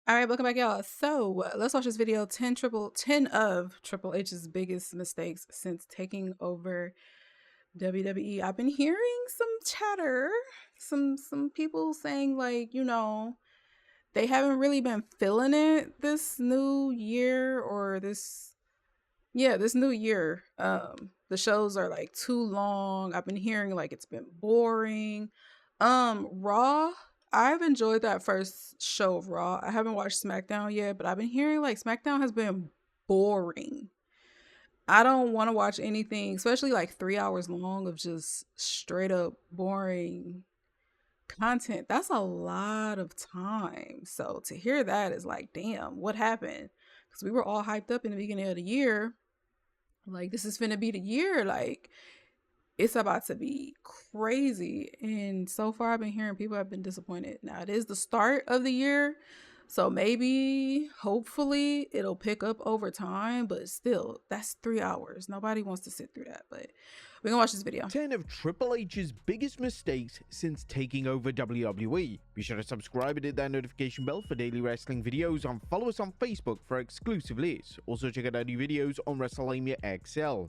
All right, welcome back, y'all. So let's watch this video. 10 of Triple H's biggest mistakes since taking over WWE. I've been hearing some chatter, some people saying like, they haven't really been feeling it this new year or this new year. The shows are like too long. I've been hearing like it's been boring. Raw, I've enjoyed that first show of Raw. I haven't watched SmackDown yet, but I've been hearing like SmackDown has been boring. I don't want to watch anything, especially like 3 hours long of just straight up boring content. That's a lot of time. So to hear that is like, damn, what happened? Because we were all hyped up in the beginning of the year. Like, this is finna be the year. Like, it's about to be crazy. And so far, I've been hearing people have been disappointed. Now, it is the start of the year. So maybe, hopefully, it'll pick up over time. But still, that's 3 hours. Nobody wants to sit through that. But we're going to watch this video. 10 of Triple H's biggest mistakes since taking over WWE. Be sure to subscribe and hit that notification bell for daily wrestling videos, and follow us on Facebook for exclusive lists. Also check out our new videos on WrestleMania XL.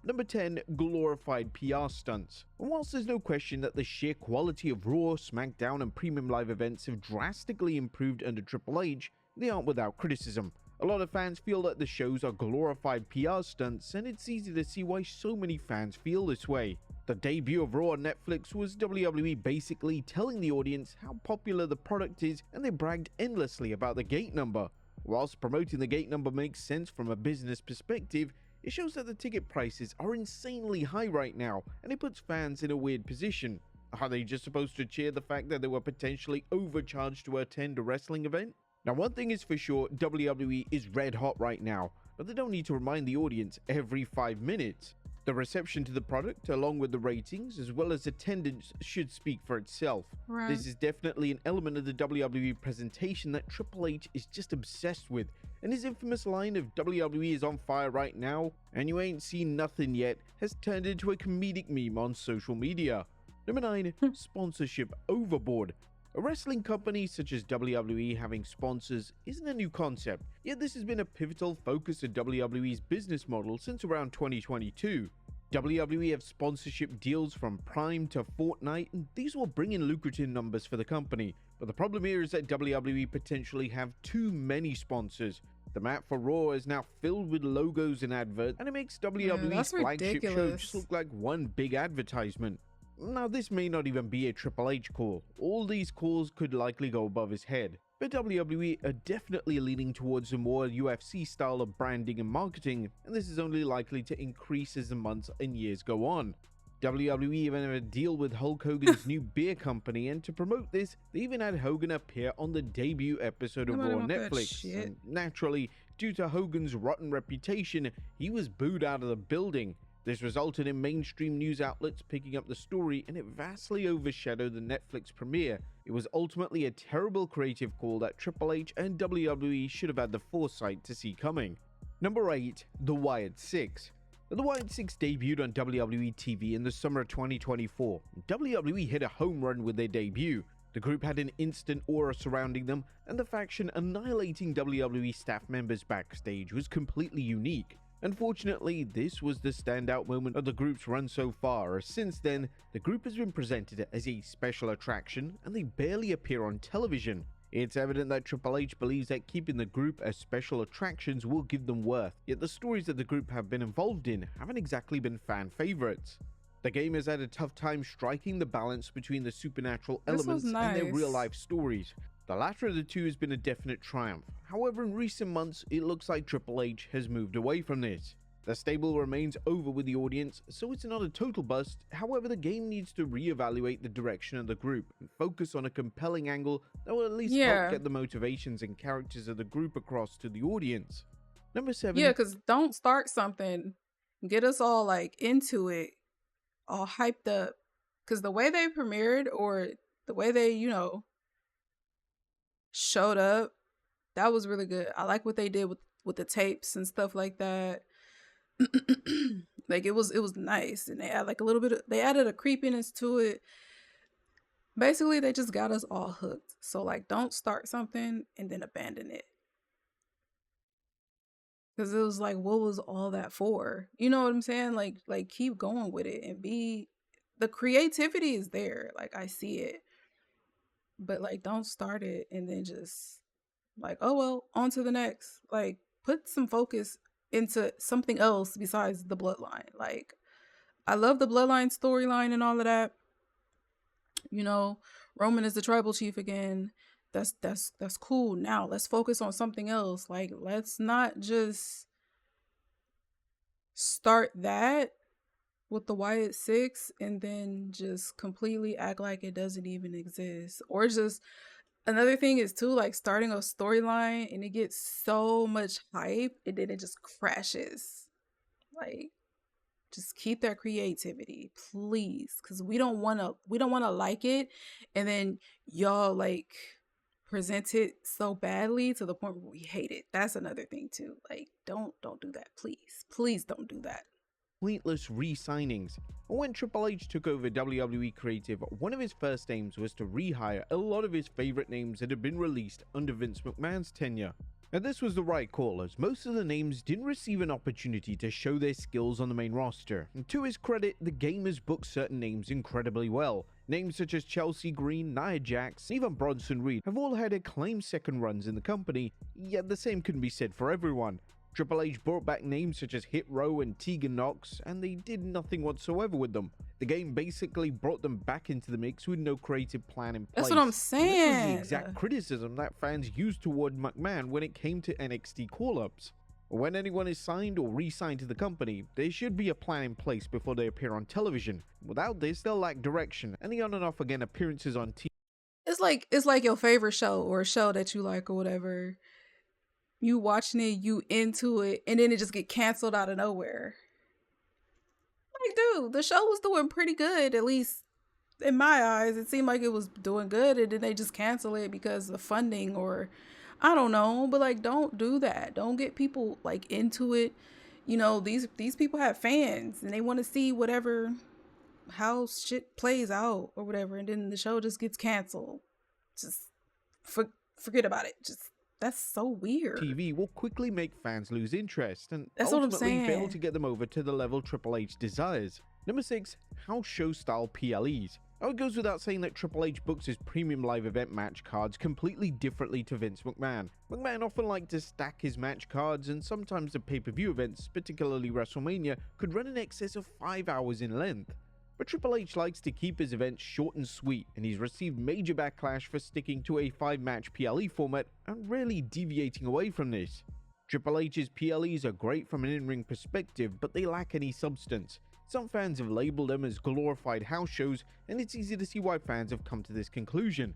Number 10, glorified PR stunts. And whilst there's no question that the sheer quality of Raw, SmackDown and premium live events have drastically improved under Triple H, they aren't without criticism. A lot of fans feel that the shows are glorified PR stunts, and it's easy to see why so many fans feel this way. The debut of Raw on Netflix was WWE basically telling the audience how popular the product is, and they bragged endlessly about the gate number. Whilst promoting the gate number makes sense from a business perspective, it shows that the ticket prices are insanely high right now, and it puts fans in a weird position. Are they just supposed to cheer the fact that they were potentially overcharged to attend a wrestling event? Now, one thing is for sure, WWE is red hot right now, but they don't need to remind the audience every 5 minutes. The reception to the product, along with the ratings, as well as attendance, should speak for itself. Right. This is definitely an element of the WWE presentation that Triple H is just obsessed with, and his infamous line of WWE is on fire right now, and you ain't seen nothing yet, has turned into a comedic meme on social media. Number 9, sponsorship overboard. A wrestling company such as WWE having sponsors isn't a new concept, yet this has been a pivotal focus of WWE's business model since around 2022. WWE have sponsorship deals from Prime to Fortnite, and these will bring in lucrative numbers for the company. But the problem here is that WWE potentially have too many sponsors. The map for Raw is now filled with logos and adverts, and it makes WWE's flagship show just look like one big advertisement. Now, this may not even be a Triple H call. All these calls could likely go above his head. But WWE are definitely leaning towards a more UFC style of branding and marketing, and this is only likely to increase as the months and years go on. WWE even have a deal with Hulk Hogan's new beer company, and to promote this, they even had Hogan appear on the debut episode of Raw on Netflix. And naturally, due to Hogan's rotten reputation, he was booed out of the building. This resulted in mainstream news outlets picking up the story, and it vastly overshadowed the Netflix premiere. It was ultimately a terrible creative call that Triple H and WWE should have had the foresight to see coming. Number 8, The Wyatt 6. The Wyatt 6 debuted on WWE TV in the summer of 2024. WWE hit a home run with their debut. The group had an instant aura surrounding them, and the faction annihilating WWE staff members backstage was completely unique. Unfortunately, this was the standout moment of the group's run so far, as since then, the group has been presented as a special attraction and they barely appear on television. It's evident that Triple H believes that keeping the group as special attractions will give them worth, yet the stories that the group have been involved in haven't exactly been fan favorites. The game has had a tough time striking the balance between the supernatural elements and their real-life stories. The latter of the two has been a definite triumph. However, in recent months, it looks like Triple H has moved away from this. The stable remains over with the audience, so it's not a total bust. However, the game needs to reevaluate the direction of the group and focus on a compelling angle that will at least help get the motivations and characters of the group across to the audience. Number 7. Yeah, because don't start something, get us all like into it, all hyped up. Because the way they premiered or the way they, showed up, that was really good. I like what they did with the tapes and stuff like that. Like it was nice, and they add like a little bit they added a creepiness to it. Basically, they just got us all hooked. So like, don't start something and then abandon it. Because it was like, what was all that for? You know what I'm saying? Like keep going with it and be the creativity is there. Like I see it. But like don't start it and then just like, oh well, on to the next. Like put some focus into something else besides the bloodline. Like I love the bloodline storyline and all of that. You know, Roman is the tribal chief again. That's cool. Now let's focus on something else. Like let's not just start that with the Wyatt Six and then just completely act like it doesn't even exist. Or just another thing is too like starting a storyline and it gets so much hype and then it just crashes. Like just keep that creativity, please, because we don't want to like it, and then y'all like present it so badly to the point where we hate it. That's another thing too. Like don't do that, please don't do that. Pointless re-signings. When Triple H took over WWE Creative, one of his first aims was to rehire a lot of his favorite names that had been released under Vince McMahon's tenure. And this was the right call, as most of the names didn't receive an opportunity to show their skills on the main roster. And to his credit, the game has booked certain names incredibly well. Names such as Chelsea Green, Nia Jax, even Bronson Reed have all had acclaimed second runs in the company, yet the same couldn't be said for everyone. Triple H brought back names such as Hit Row and Tegan Knox, and they did nothing whatsoever with them. The game basically brought them back into the mix with no creative plan in place. That's what I'm And saying. this was the exact criticism that fans used toward McMahon when it came to NXT call-ups. When anyone is signed or re-signed to the company, there should be a plan in place before they appear on television. Without this, they'll lack direction, and the on and off again appearances on TV. It's like your favorite show or a show that you like or whatever. You watching it, you into it, and then it just get canceled out of nowhere. Like, dude, the show was doing pretty good, at least in my eyes. It seemed like it was doing good, and then they just cancel it because of funding or I don't know. But like, don't do that. Don't get people like into it. You know, these people have fans and they want to see whatever how shit plays out or whatever, and then the show just gets canceled. Just forget about it. Just that's so weird. TV will quickly make fans lose interest and That's what I'm ultimately fail saying. to get them over to the level Triple H desires. Number 6. House show style PLEs. Now it goes without saying that Triple H books his premium live event match cards completely differently to Vince McMahon. McMahon often liked to stack his match cards, and sometimes the pay-per-view events, particularly WrestleMania, could run in excess of 5 hours in length. But Triple H likes to keep his events short and sweet, and he's received major backlash for sticking to a 5-match PLE format and rarely deviating away from this. Triple H's PLEs are great from an in-ring perspective, but they lack any substance. Some fans have labeled them as glorified house shows, and it's easy to see why fans have come to this conclusion.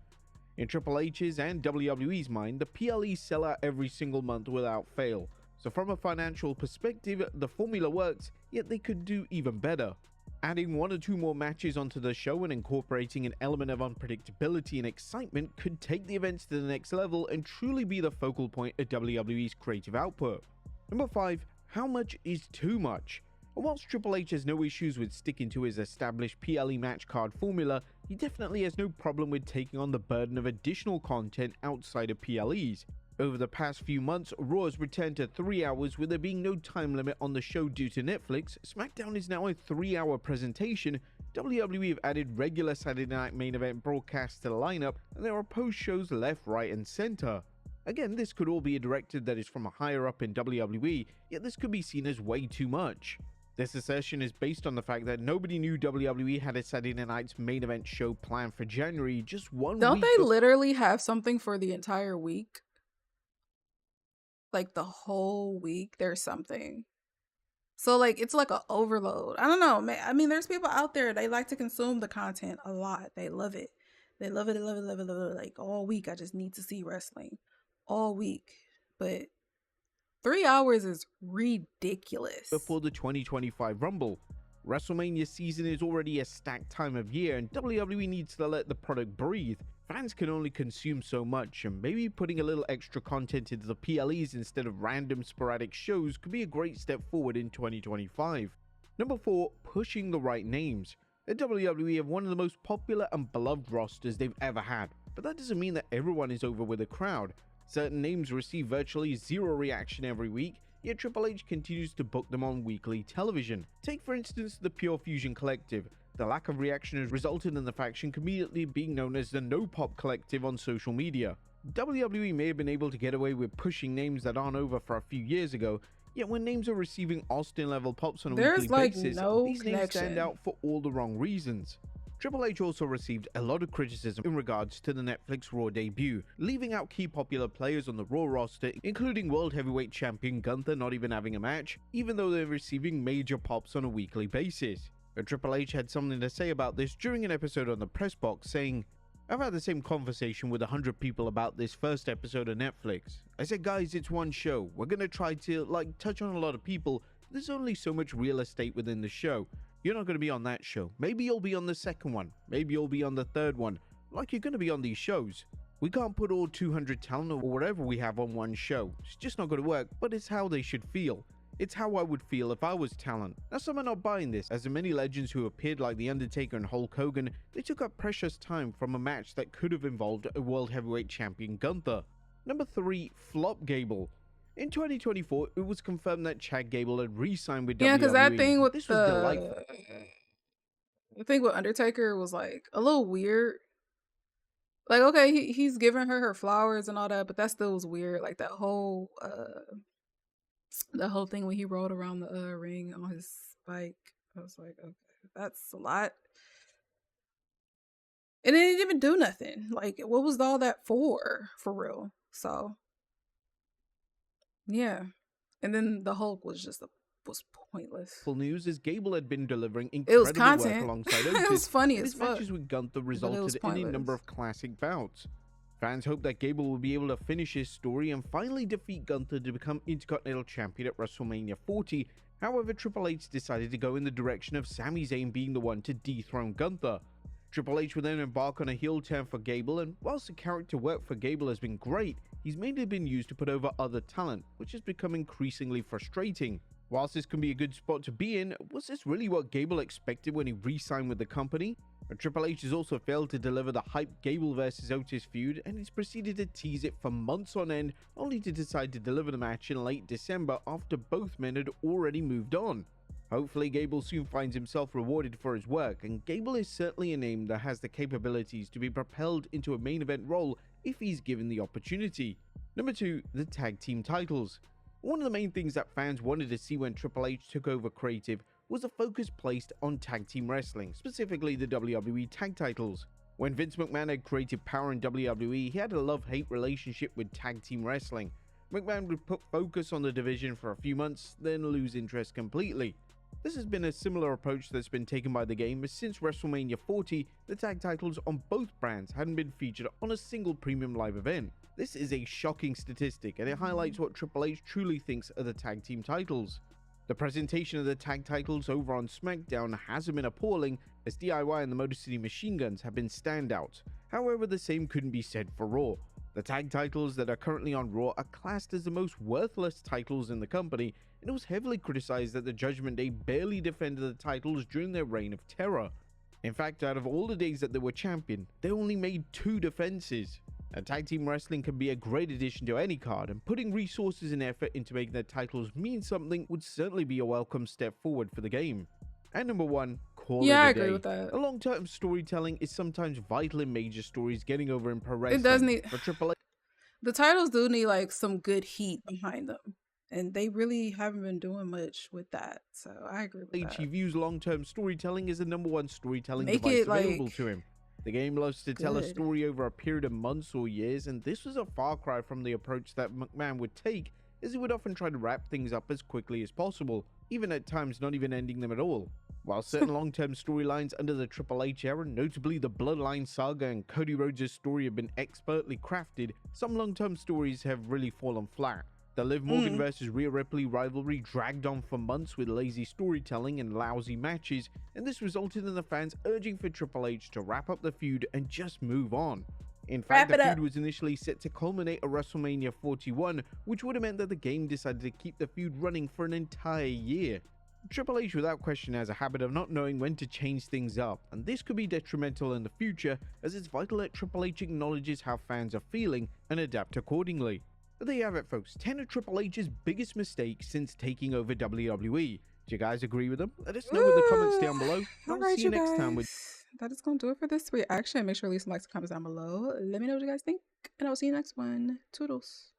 In Triple H's and WWE's mind, the PLEs sell out every single month without fail. So from a financial perspective, the formula works, yet they could do even better. Adding 1 or 2 more matches onto the show and incorporating an element of unpredictability and excitement could take the events to the next level and truly be the focal point of WWE's creative output. Number 5. How much is too much? Whilst Triple H has no issues with sticking to his established PLE match card formula, he definitely has no problem with taking on the burden of additional content outside of PLEs. Over the past few months, Raw has returned to 3 hours with there being no time limit on the show due to Netflix. SmackDown is now a 3-hour presentation. WWE have added regular Saturday night main event broadcasts to the lineup, and there are post shows left, right, and center. Again, this could all be a directive that is from a higher up in WWE, yet this could be seen as way too much. This assertion is based on the fact that nobody knew WWE had a Saturday night's main event show planned for January, just 1 week. Don't they literally have something for the entire week? Like the whole week, there's something. So like it's like a overload. I don't know, man. I mean, there's people out there, they like to consume the content a lot. They love it. They love it, love it, love it, love it. Like all week, I just need to see wrestling. All week. But 3 hours is ridiculous. Before the 2025 Rumble. WrestleMania season is already a stacked time of year, and WWE needs to let the product breathe. Fans can only consume so much, and maybe putting a little extra content into the PLEs instead of random sporadic shows could be a great step forward in 2025. Number 4. Pushing the right names. The WWE have one of the most popular and beloved rosters they've ever had, but that doesn't mean that everyone is over with the crowd. Certain names receive virtually zero reaction every week, yet Triple H continues to book them on weekly television. Take for instance the Pure Fusion Collective. The lack of reaction has resulted in the faction conveniently being known as the No Pop Collective on social media. WWE may have been able to get away with pushing names that aren't over for a few years ago, yet when names are receiving Austin-level pops on a weekly basis, these names stand out for all the wrong reasons. Triple H also received a lot of criticism in regards to the Netflix Raw debut, leaving out key popular players on the Raw roster, including World Heavyweight Champion Gunther not even having a match, even though they're receiving major pops on a weekly basis. But Triple H had something to say about this during an episode on the press box, saying, "I've had the same conversation with 100 people about this first episode of Netflix. I said, guys, it's one show. We're gonna try to, touch on a lot of people. There's only so much real estate within the show. You're not going to be on that show. Maybe you'll be on the second one. Maybe you'll be on the third one. Like you're going to be on these shows. We can't put all 200 talent or whatever we have on one show. It's just not going to work, but it's how they should feel. It's how I would feel if I was talent." Now some are not buying this, as the many legends who appeared like The Undertaker and Hulk Hogan, they took up precious time from a match that could have involved a World Heavyweight Champion Gunther. Number 3. Flop Gable. In 2024, it was confirmed that Chad Gable had re-signed with WWE. Yeah, because that thing with this was delightful. The thing with Undertaker was like a little weird. Like, okay, he's giving her flowers and all that, but that still was weird. Like that whole thing when he rode around the ring on his bike. I was like, okay, that's a lot. And it didn't even do nothing. Like, what was all that for real? So yeah. And then the Hulk was just was pointless. Full news is Gable had been delivering incredible work alongside Otis. It was funny as his fuck. Matches with Gunther resulted in a number of classic bouts. Fans hope that Gable will be able to finish his story and finally defeat Gunther to become Intercontinental Champion at WrestleMania 40. However, Triple H decided to go in the direction of Sami Zayn being the one to dethrone Gunther. Triple H will then embark on a heel turn for Gable, and whilst the character work for Gable has been great, he's mainly been used to put over other talent, which has become increasingly frustrating. Whilst this can be a good spot to be in, was this really what Gable expected when he re-signed with the company? But Triple H has also failed to deliver the hype Gable vs Otis feud, and he's proceeded to tease it for months on end, only to decide to deliver the match in late December after both men had already moved on. Hopefully Gable soon finds himself rewarded for his work, and Gable is certainly a name that has the capabilities to be propelled into a main event role if he's given the opportunity. Number 2. The tag team titles. One of the main things that fans wanted to see when Triple H took over creative was a focus placed on tag team wrestling, specifically the WWE tag titles. When Vince McMahon had creative power in WWE, he had a love-hate relationship with tag team wrestling. McMahon would put focus on the division for a few months, then lose interest completely. This has been a similar approach that's been taken by the game, as since WrestleMania 40, the tag titles on both brands hadn't been featured on a single premium live event. This is a shocking statistic, and it highlights what Triple H truly thinks of the tag team titles. The presentation of the tag titles over on SmackDown hasn't been appalling, as DIY and the Motor City Machine Guns have been standouts. However, the same couldn't be said for Raw. The tag titles that are currently on Raw are classed as the most worthless titles in the company, and it was heavily criticized that the Judgment Day barely defended the titles during their reign of terror. In fact, out of all the days that they were champion, they only made 2 defenses. Tag team wrestling can be a great addition to any card, and putting resources and effort into making their titles mean something would certainly be a welcome step forward for the game. And number 1, call it a day. I agree with that. A long-term storytelling is sometimes vital in major stories getting over in pro wrestling. It does need... For Triple H, the titles do need like some good heat behind them, and they really haven't been doing much with that. So I agree with that. He views long-term storytelling as the number 1 storytelling device available to him. The game loves to tell a story over a period of months or years, and this was a far cry from the approach that McMahon would take, as he would often try to wrap things up as quickly as possible, even at times not even ending them at all. While certain long-term storylines under the Triple H era, notably the Bloodline saga and Cody Rhodes' story, have been expertly crafted, some long-term stories have really fallen flat. The Liv Morgan vs Rhea Ripley rivalry dragged on for months with lazy storytelling and lousy matches, and this resulted in the fans urging for Triple H to wrap up the feud and just move on. In fact, Wrap the it feud up. was initially set to culminate at WrestleMania 41, which would have meant that the game decided to keep the feud running for an entire year. Triple H without question has a habit of not knowing when to change things up, and this could be detrimental in the future, as it's vital that Triple H acknowledges how fans are feeling and adapt accordingly. But there you have it, folks, 10 of Triple H's biggest mistakes since taking over WWE. Do you guys agree with them? Let us know in the comments down below, and All I'll right, see you you next time with guys. That is going to do it for this reaction. Make sure to leave some likes and comments down below. Let me know what you guys think, and I will see you next one. Toodles.